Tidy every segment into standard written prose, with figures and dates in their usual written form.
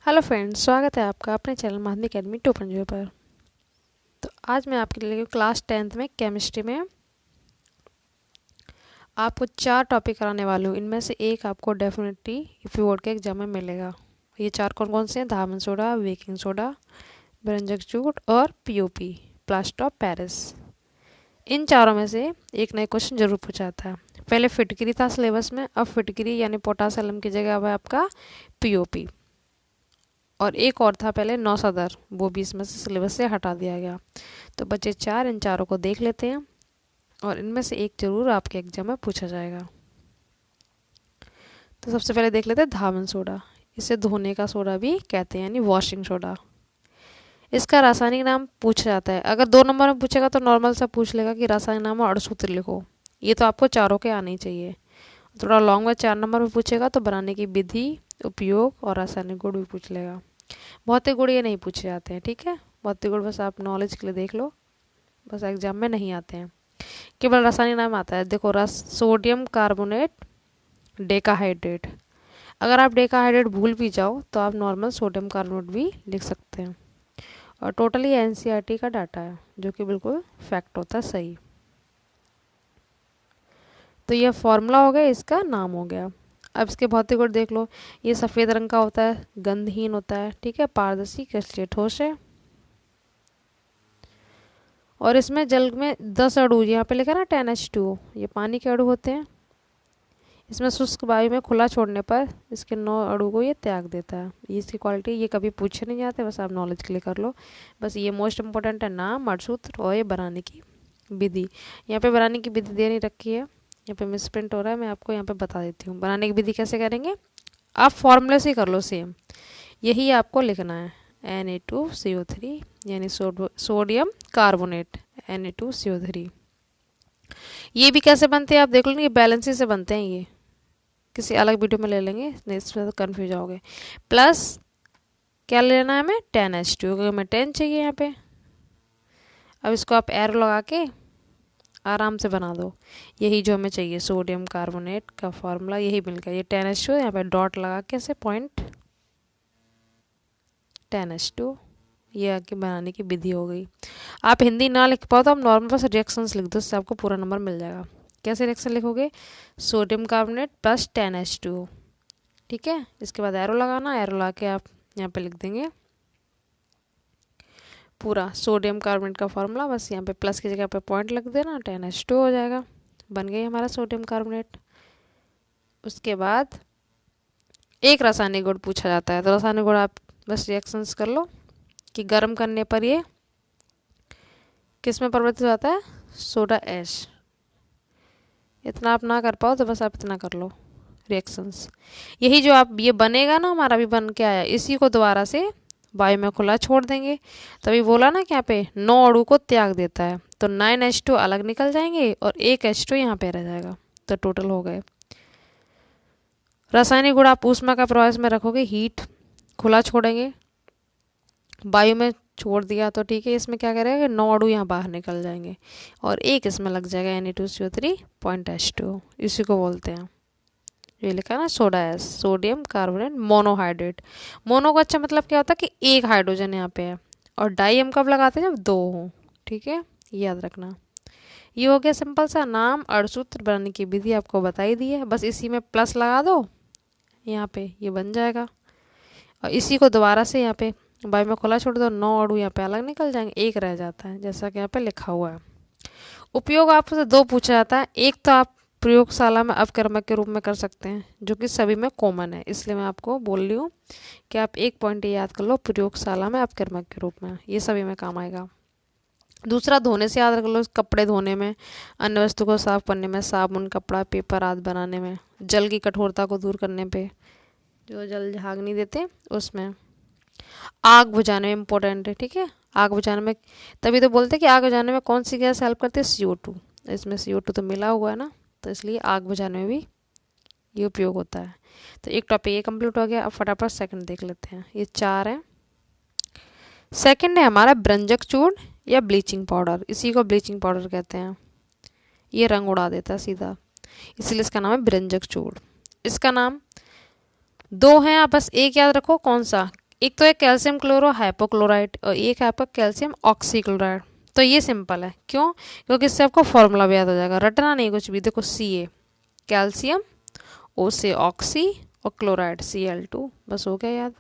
Hello friends, स्वागत है आपका अपने चैनल माध्यमिक अकेडमी 2.0 पर। तो आज मैं आपके लिए क्लास 10th में केमिस्ट्री में आपको 4 टॉपिक कराने वाली हूँ। इनमें से एक आपको डेफिनेटली यूपी बोर्ड के एग्जाम में मिलेगा। ये 4 कौन कौन से हैं? धामन सोडा, बेकिंग सोडा, बेरंजक चूट और पीओपी, प्लास्टर ऑफ पेरिस। इन चारों में से एक नया क्वेश्चन जरूर पूछा जाता है। पहले फिटकरी था सिलेबस में, अब फिटकरी यानी पोटासियम की जगह अब है आपका पीओपी। और एक और था पहले नौसदर, वो भी इसमें से सिलेबस से हटा दिया गया। तो बचे 4, इन चारों को देख लेते हैं और इनमें से एक जरूर आपके एग्जाम में पूछा जाएगा। तो सबसे पहले देख लेते हैं धावन सोडा। इसे धोने का सोडा भी कहते हैं, यानी वॉशिंग सोडा। इसका रासायनिक नाम पूछा जाता है। अगर 2 नंबर में पूछेगा तो नॉर्मल सा पूछ लेगा कि रासायनिक नाम और अणुसूत्र लिखो। ये तो आपको चारों के आने ही चाहिए। थोड़ा लॉन्ग में 4 नंबर में पूछेगा तो बनाने की विधि, उपयोग और रासायनिक गुण भी पूछ लेगा। भौतिक गुण ये नहीं पूछे जाते हैं, ठीक है। भौतिक गुण बस आप नॉलेज के लिए देख लो, बस एग्जाम में नहीं आते हैं। केवल रासायनिक नाम आता है। देखो, सोडियम कार्बोनेट डेकाहाइड्रेट। अगर आप डेकाहाइड्रेट भूल भी जाओ तो आप नॉर्मल सोडियम कार्बोनेट भी लिख सकते हैं। और टोटली एनसीईआरटी का डाटा है, जो कि बिल्कुल फैक्ट होता है, सही। तो यह फॉर्मूला हो गया, इसका नाम हो गया। अब इसके भौतिक गुण देख लो। ये सफ़ेद रंग का होता है, गंधहीन होता है, ठीक है, पारदर्शी, क्रिस्टलीय, ठोस है। और इसमें जल में 10 अणु, यहाँ पे लिखा ना 10H2O, ये पानी के अणु होते हैं। इसमें शुष्क वायु में खुला छोड़ने पर इसके 9 अणु को ये त्याग देता है। ये इसकी क्वालिटी, ये कभी पूछे नहीं जाते, बस आप नॉलेज के लिए कर लो। बस ये मोस्ट इंपॉर्टेंट है, नाम, अणुसूत्र और ये बनाने की विधि। यहाँ पे बनाने की विधि दे नहीं रखी है, यहाँ पे मिसप्रिंट हो रहा है, मैं आपको यहाँ पे बता देती हूँ। बनाने की विधि कैसे करेंगे, आप फॉर्मूले से ही कर लो सेम, यही आपको लिखना है। Na2CO3 यानी सोडियम कार्बोनेट, Na2CO3। ये भी कैसे बनते हैं आप देख लो ना, ये बैलेंसी से बनते हैं। ये किसी अलग वीडियो में ले लेंगे, नहीं इसमें तो कन्फ्यूज आओगे। प्लस क्या लेना है हमें, 10H2, क्योंकि हमें 10 चाहिए यहाँ पे। अब इसको आप एरो लगा के आराम से बना दो। यही जो हमें चाहिए, सोडियम कार्बोनेट का फॉर्मूला यही मिल गया। ये 10H2, यहाँ पे डॉट लगा के ऐसे पॉइंट 10H2, ये आगे बनाने की विधि हो गई। आप हिंदी ना लिख पाओ तो आप नॉर्मल बस रिएक्शंस लिख दो, इससे आपको पूरा नंबर मिल जाएगा। कैसे रिएक्शन लिखोगे, सोडियम कार्बोनेट प्लस 10H2O, ठीक है। इसके बाद एरो लगाना, एरो लगा के आप यहाँ पे लिख देंगे पूरा सोडियम कार्बोनेट का फॉर्मूला। बस यहाँ पे प्लस की जगह पे पॉइंट लग देना, 10H2O हो जाएगा, बन गई हमारा सोडियम कार्बोनेट। उसके बाद एक रासायनिक गुण पूछा जाता है, तो रासायनिक गुण आप बस रिएक्शंस कर लो कि गर्म करने पर ये किस में परिवर्तित हो जाता है, सोडा ऐश। इतना आप ना कर पाओ तो बस आप इतना कर लो रिएक्शंस। यही जो आप ये बनेगा ना, हमारा भी बन के आया, इसी को दोबारा से वायु में खुला छोड़ देंगे। तभी बोला ना कि यहाँ पे 9 अणु को त्याग देता है, तो 9H2 अलग निकल जाएंगे और एक H2 यहाँ पे रह जाएगा, तो टोटल हो गए। रासायनिक गुण आप ऊष्मा का प्रवाह में रखोगे, हीट, खुला छोड़ेंगे, वायु में छोड़ दिया तो ठीक है। इसमें क्या करेगा कि 9 अणु यहाँ बाहर निकल जाएंगे और एक इसमें लग जाएगा, Na2CO3.H2O, इसी को बोलते हैं, ये लिखा है ना soda S, sodium carbonate monohydrate. Mono का अच्छा मतलब क्या होता है कि एक हाइड्रोजन यहाँ पे है, और डाई हम कब लगाते हैं, जब 2 हों, ठीक है, याद रखना। ये हो गया सिंपल सा नाम, अणुसूत्र, बनाने की विधि आपको बताई दी है। बस इसी में प्लस लगा दो, यहाँ पे ये बन जाएगा। और इसी को दोबारा से यहाँ पे वायु में खुला छोड़ दो, 9 अणु यहाँ पे अलग निकल जाएंगे, एक रह जाता है, जैसा कि यहाँ पे लिखा हुआ है। उपयोग आपसे 2 पूछा जाता है। एक तो आप प्रयोगशाला में अपकर्मक के रूप में कर सकते हैं, जो कि सभी में कॉमन है, इसलिए मैं आपको बोल रही हूँ कि आप एक पॉइंट ये याद कर लो, प्रयोगशाला में अपकर्मक के रूप में, ये सभी में काम आएगा। दूसरा, धोने से याद रख लो, कपड़े धोने में, अन्य वस्तु को साफ करने में, साबुन, कपड़ा, पेपर आदि बनाने में, जल की कठोरता को दूर करने पे, जो जल झाग नहीं देते उसमें, आग बुझाने में इम्पोर्टेंट है, ठीक है। आग बुझाने में तभी तो बोलते हैं कि आग बुझाने में कौन सी गैस हेल्प करती है, CO2। इसमें CO2 तो मिला हुआ है ना, तो इसलिए आग बुझाने में भी ये उपयोग होता है। तो एक टॉपिक ये कंप्लीट हो गया। अब फटाफट सेकंड देख लेते हैं, ये 4 है। सेकंड है हमारा ब्रंजक चूर्ण या ब्लीचिंग पाउडर, इसी को ब्लीचिंग पाउडर कहते हैं। ये रंग उड़ा देता है सीधा, इसलिए इसका नाम है ब्रंजक चूर्ण। इसका नाम 2 हैं, आप बस एक याद रखो, कौन सा, एक तो है कैल्शियम क्लोरो हाइपोक्लोराइड और एक है आपका कैल्शियम ऑक्सीक्लोराइड। तो ये सिंपल है, क्यों? क्योंकि इससे आपको फॉर्मूला भी याद हो जाएगा, रटना नहीं कुछ भी। देखो Ca कैल्शियम, O से ऑक्सी और क्लोराइड Cl2, बस हो गया याद।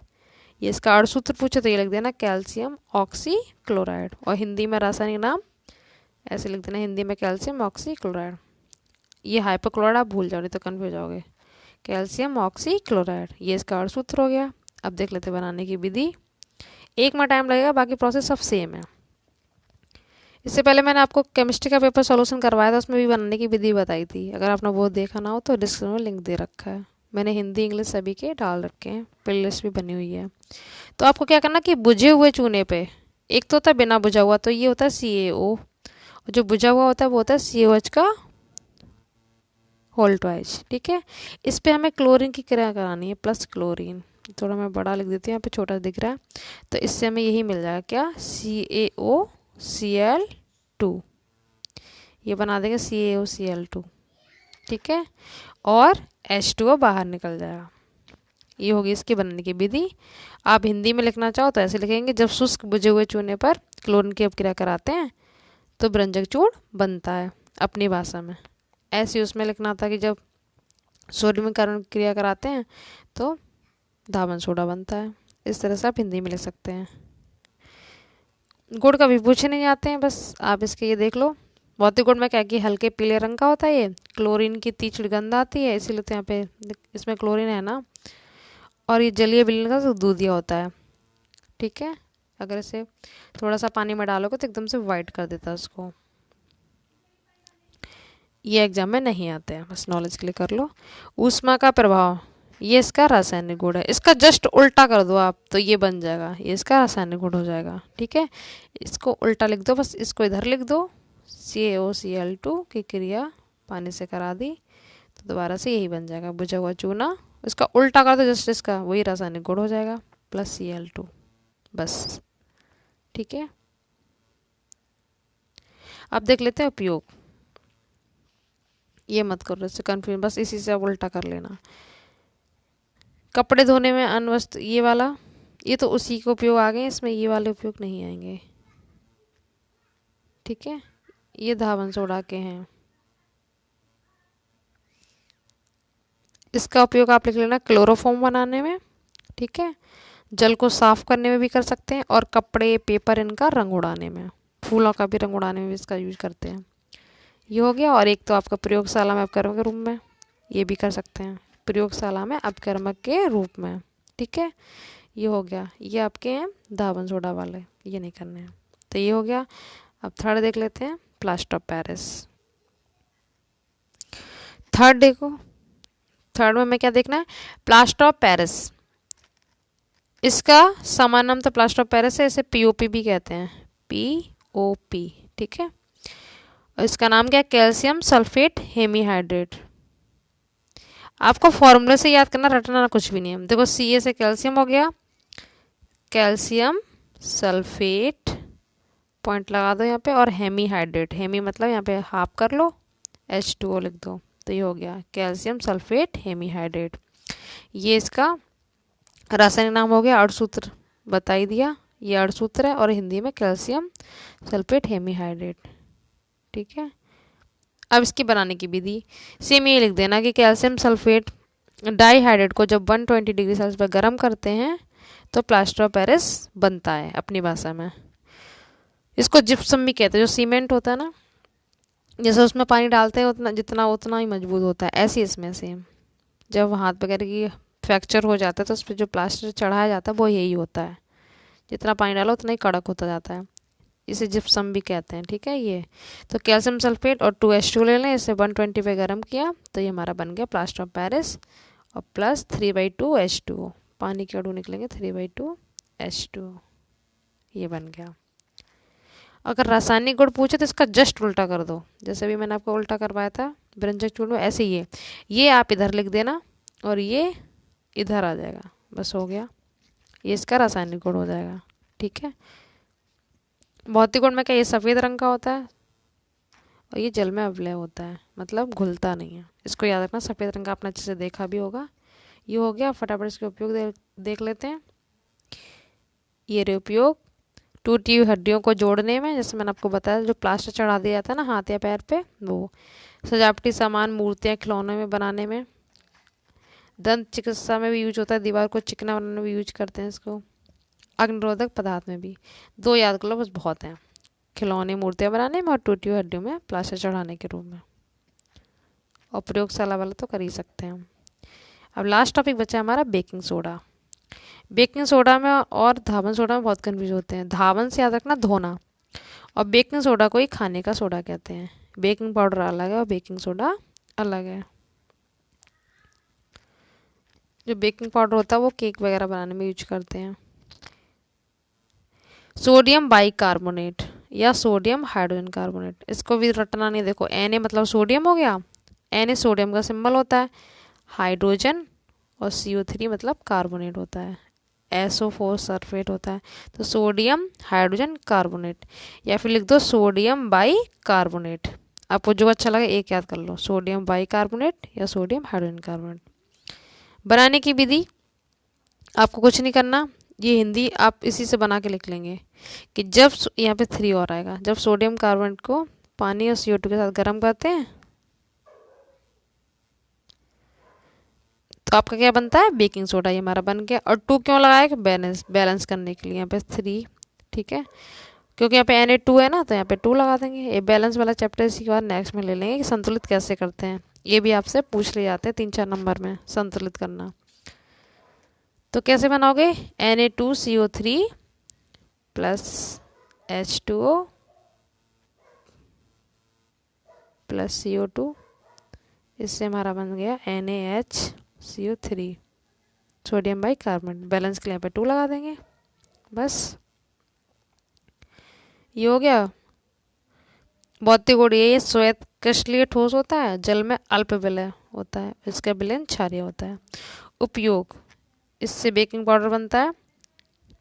ये इसका अणुसूत्र पूछे तो ये लिख देना कैल्शियम ऑक्सी क्लोराइड, और हिंदी में रासायनिक नाम ऐसे लिख देना, हिंदी में कैल्शियम ऑक्सी क्लोराइड। ये हाइपोक्लोराइड आप भूल जाओ नहीं तो कन्फ्यूज जाओगे। कैल्शियम ऑक्सी क्लोराइड, ये इसका अणुसूत्र हो गया। अब देख लेते बनाने की विधि। एक में टाइम लगेगा, बाकी प्रोसेस सब सेम है। इससे पहले मैंने आपको केमिस्ट्री का पेपर सॉल्यूशन करवाया था, उसमें भी बनाने की विधि बताई थी। अगर आपने वो देखा ना हो तो डिस्क्रिप्शन में लिंक दे रखा है, मैंने हिंदी इंग्लिश सभी के डाल रखे हैं, प्ले लिस्ट भी बनी हुई है। तो आपको क्या करना कि बुझे हुए चूने पे, एक तो होता है बिना बुझा हुआ, तो ये होता है CaO, और जो बुझा हुआ होता है वो होता है COH का होल ट्वाइस, ठीक है। इस पे हमें क्लोरीन की क्रिया करानी है, प्लस क्लोरीन। थोड़ा मैं बड़ा लिख देती हूँ, यहाँ पे छोटा दिख रहा है, तो इससे हमें यही मिल जाएगा क्या, CaOCl2, ये बना देंगे CaOCl2, ठीक है, और H2O बाहर निकल जाएगा। ये होगी इसकी बनने की विधि। आप हिंदी में लिखना चाहो तो ऐसे लिखेंगे, जब शुष्क बुझे हुए चूने पर क्लोरीन की अपक्रिया कराते हैं तो भ्रंजक चूर्ण बनता है, अपनी भाषा में। ऐसे उसमें लिखना था कि जब सोडियम कार्बन क्रिया कराते हैं तो धावन सोडा बनता है। इस तरह से आप हिंदी में लिख सकते हैं। गुड़ कभी पूछे नहीं जाते हैं, बस आप इसके ये देख लो। भौतिक गुण में क्या कि हल्के पीले रंग का होता है, ये क्लोरीन की तीखी गंध आती है, इसीलिए तो यहाँ पे इसमें क्लोरीन है ना। और ये जलीय विलयन का दूधिया होता है, ठीक है। अगर इसे थोड़ा सा पानी में डालोगे तो एकदम से वाइट कर देता है उसको। ये एग्जाम में नहीं आते हैं, बस नॉलेज के लिए कर लो। ऊष्मा का प्रभाव, ये इसका रासायनिक गुण है। इसका जस्ट उल्टा कर दो आप तो ये बन जाएगा, ये इसका रासायनिक गुण हो जाएगा, ठीक है। इसको उल्टा लिख दो, बस इसको इधर लिख दो, CaOCl2 की क्रिया पानी से करा दी तो दोबारा से यही बन जाएगा, बुझा हुआ चूना। इसका उल्टा कर दो जस्ट, इसका वही रासायनिक गुण हो जाएगा, प्लस Cl2, बस, ठीक है। अब देख लेते हैं उपयोग। ये मत करो इससे कन्फ्यूज, बस इसी से आप उल्टा कर लेना। कपड़े धोने में अन्य वस्तु, ये वाला, ये तो उसी के उपयोग आ गए, इसमें ये वाले उपयोग नहीं आएंगे, ठीक है। ये धावन सोडा के हैं, इसका उपयोग आप लिख लेना क्लोरोफॉर्म बनाने में, ठीक है। जल को साफ करने में भी कर सकते हैं, और कपड़े पेपर इनका रंग उड़ाने में, फूलों का भी रंग उड़ाने में भी इसका यूज करते हैं। ये हो गया। और एक तो आपका प्रयोगशाला में अपकर्मक के रूप में, ये भी कर सकते हैं प्रयोगशाला में अपकर्मक के रूप में, ठीक है। ये हो गया। ये आपके हैं धावन सोडा वाले, ये नहीं करने हैं, तो ये हो गया। अब थर्ड देख लेते हैं, प्लास्टर ऑफ पेरिस। थर्ड देखो, थर्ड में हमें क्या देखना है, प्लास्टर ऑफ पेरिस। इसका समान नाम तो प्लास्टर ऑफ पेरिस है, इसे POP भी कहते हैं, POP, ठीक है। और इसका नाम क्या है, कैल्शियम सल्फेट हेमीहाइड्रेट। आपको फॉर्मूले से याद करना, रटना कुछ भी नहीं है। देखो Ca से कैल्शियम हो गया, कैल्शियम सल्फेट, पॉइंट लगा दो यहाँ पे, और हेमीहाइड्रेट, हेमी मतलब यहाँ पे हाफ कर लो, H2O लिख दो, तो ये हो गया कैल्शियम सल्फेट हेमीहाइड्रेट। ये इसका रासायनिक नाम हो गया, अणुसूत्र बता ही दिया, ये अणुसूत्र है, और हिंदी में कैल्शियम सल्फेट हेमीहाइड्रेट, ठीक है। अब इसकी बनाने की विधि सेम ये लिख देना कि कैल्शियम सल्फेट डाइहाइड्रेट को जब 120 डिग्री सेल्सियस पर गर्म करते हैं तो प्लास्टर ऑफ पेरिस बनता है, अपनी भाषा में। इसको जिप्सम भी कहते हैं, जो सीमेंट होता है ना, जैसे उसमें पानी डालते हैं उतना जितना उतना ही मजबूत होता है, ऐसे इसमें सेम। जब हाथ वगैरह की फ्रैक्चर हो जाता है तो उस पर जो प्लास्टर चढ़ाया जाता है वो यही होता है, जितना पानी डालो उतना ही कड़क होता जाता है, इसे जिप्सम भी कहते हैं, ठीक है। ये तो कैल्शियम सल्फेट और 2H2 ले लें, इसे 120 पे गर्म किया तो ये हमारा बन गया प्लास्टर ऑफ पेरिस, और प्लस 3/2 H2O, पानी के अणु निकलेंगे 3/2 H2O, ये बन गया। अगर रासायनिक गुण पूछे तो इसका जस्ट उल्टा कर दो, जैसे भी मैंने आपको उल्टा करवाया था व्यंजक चूर्ण में, ऐसे ये आप इधर लिख देना और ये इधर आ जाएगा, बस हो गया। ये इसका रासायनिक गुण हो जाएगा, ठीक है। भौतिक गुण में क्या, ये सफ़ेद रंग का होता है और ये जल में अवलय होता है, मतलब घुलता नहीं है, इसको याद रखना। सफ़ेद रंग का आपने अच्छे से देखा भी होगा। ये हो गया। फटाफट इसके उपयोग देख लेते हैं। ये रहे उपयोग टूटी हुई हड्डियों को जोड़ने में, जैसे मैंने आपको बताया जो प्लास्टर चढ़ा दिया जाता है ना हाथ या पैर पे, वो। सजावटी सामान, मूर्तियाँ, खिलौने में बनाने में। दंत चिकित्सा में भी यूज होता है, दीवार को चिकना बनाने में भी यूज करते हैं इसको। अग्निरोधक पदार्थ में भी। 2 याद कर लो बस, बहुत हैं। खिलौने, मूर्तियाँ बनाने में और टूटी हुई हड्डियों में प्लास्टर चढ़ाने के रूप में। और प्रयोगशाला वाला तो कर ही सकते हैं हम। अब लास्ट टॉपिक बचा हमारा बेकिंग सोडा। बेकिंग सोडा में और धावन सोडा में बहुत कन्फ्यूज होते हैं। धावन से याद रखना धोना, और बेकिंग सोडा को ही खाने का सोडा कहते हैं। बेकिंग पाउडर अलग है और बेकिंग सोडा अलग है। जो बेकिंग पाउडर होता है वो केक वगैरह बनाने में यूज करते हैं। सोडियम बाइकार्बोनेट या सोडियम हाइड्रोजन कार्बोनेट, इसको भी रटना नहीं। देखो Na मतलब सोडियम हो गया, Na सोडियम का सिंबल होता है, हाइड्रोजन, और CO3 मतलब कार्बोनेट होता है, SO4 सल्फेट होता है। तो सोडियम हाइड्रोजन कार्बोनेट, या फिर लिख दो सोडियम बाइकार्बोनेट। आपको जो अच्छा लगे एक याद कर लो, सोडियम बाइकार्बोनेट या सोडियम हाइड्रोजन कार्बोनेट। बनाने की विधि आपको कुछ नहीं करना, ये हिंदी आप इसी से बना के लिख लेंगे कि जब यहाँ पे 3 और आएगा, जब सोडियम कार्बोनेट को पानी और CO2 के साथ गर्म करते हैं तो आपका क्या बनता है, बेकिंग सोडा। ये हमारा बन गया। और 2 क्यों लगाया, बैलेंस करने के लिए। यहाँ पे 3, ठीक है, क्योंकि यहाँ पे Na2 है ना, तो यहाँ पे 2 लगा देंगे। ये बैलेंस वाला चैप्टर इसी के बाद नेक्स्ट में ले लेंगे कि संतुलित कैसे करते हैं। ये भी आपसे पूछ ले जाते हैं 3-4 नंबर में, संतुलित करना। तो कैसे बनाओगे, Na2CO3 plus H2O plus CO2, इससे हमारा बन गया NaHCO3, सोडियम बाइकार्बोनेट। बैलेंस के लिए यहाँ पे 2 लगा देंगे, बस ये हो गया। भौतिक गुण ये श्वेत क्रिस्टलीय ठोस होता है, जल में अल्प विलय होता है, इसका विलयन क्षारीय होता है। उपयोग, इससे बेकिंग पाउडर बनता है,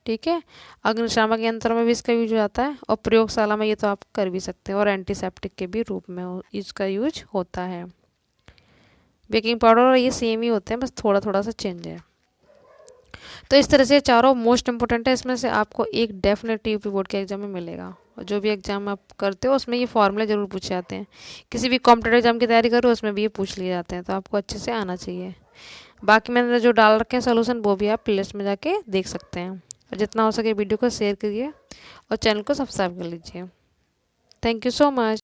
ठीक है। अग्निशामक यंत्रों में भी इसका यूज हो जाता है, और प्रयोगशाला में ये तो आप कर भी सकते हैं, और एंटीसेप्टिक के भी रूप में इसका यूज होता है। बेकिंग पाउडर और ये सेम ही होते हैं, बस थोड़ा थोड़ा सा चेंज है। तो इस तरह से चारों मोस्ट इंपॉर्टेंट है, इसमें से आपको एक डेफिनेटली यूपी बोर्ड के एग्जाम में मिलेगा। और जो भी एग्जाम आप करते हो उसमें ये फॉर्मूले जरूर पूछे जाते हैं। किसी भी कॉम्पिटेटिव एग्जाम की तैयारी करो उसमें भी ये पूछ लिए जाते हैं, तो आपको अच्छे से आना चाहिए। बाकी मैंने जो डाल रखे हैं सोल्यूशन वो भी आप प्लेलिस्ट में जाके देख सकते हैं। और जितना हो सके वीडियो को शेयर करिए और चैनल को सब्सक्राइब कर लीजिए। Thank you so much.